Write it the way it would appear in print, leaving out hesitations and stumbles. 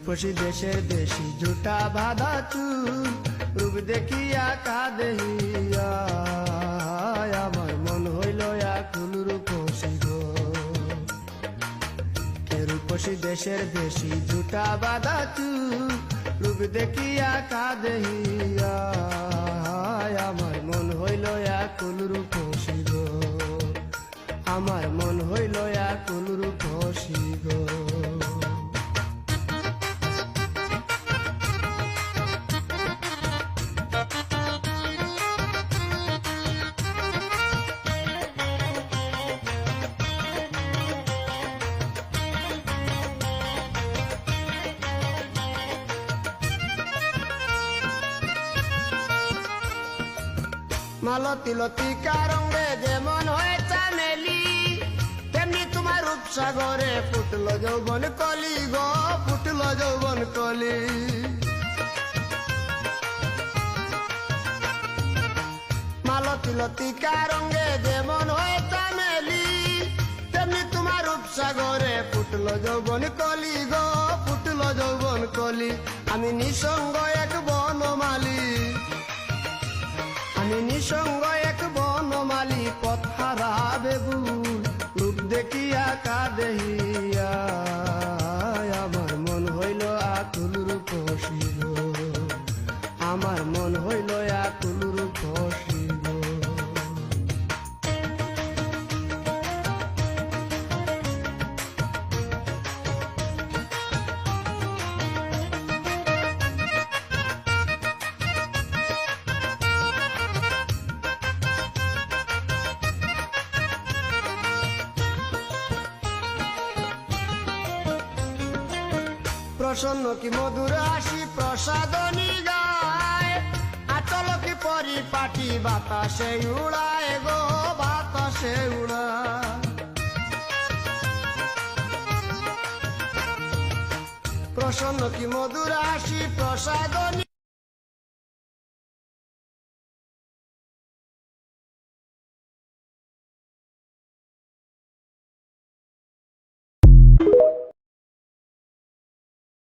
রূপসী দেশের দেশি জুটা বাঁধা চুল রূপ দেখিয়া কাঁদিয়া আমার মন হইল আকুল রূপসী গো। রূপসী দেশের দেশি জুটা বাঁধা চুল রূপ দেখিয়া কাঁদিয়া আমার মন হইল আকুল রূপসী গো। আমার মন হইল আকুল রূপসী গো। মালতী লতিকা রঙে যেমন হয় চামেলি তেমনি তোমার রূপসাগরে ফুটল যৌবন কলি গো, ফুটল যৌবন কলি। মালতী লতিকা রঙে যেমন হয় চামেলি তেমনি তোমার রূপসাগরে ফুটল যৌবন কলি গো, ফুটল যৌবন কলি। আমি নিঃসঙ্গ এক বনমালী, আমি নিঃসঙ্গ এক বনমালী পথ হারা বেগুন রূপ দেখিয়া কাঁদিয়া আমার মন হইল আকুল রূপসী গো। আমার মন হইল আকুল রূপসী গো। প্রসন্ন কি মধুর হাসি প্রসাদনী গায় আচল কি পরিপাটি বাতাসে উড়ায় গো, বাতাসে উড়ায়। প্রসন্ন কি মধুর হাসি প্রসাদনী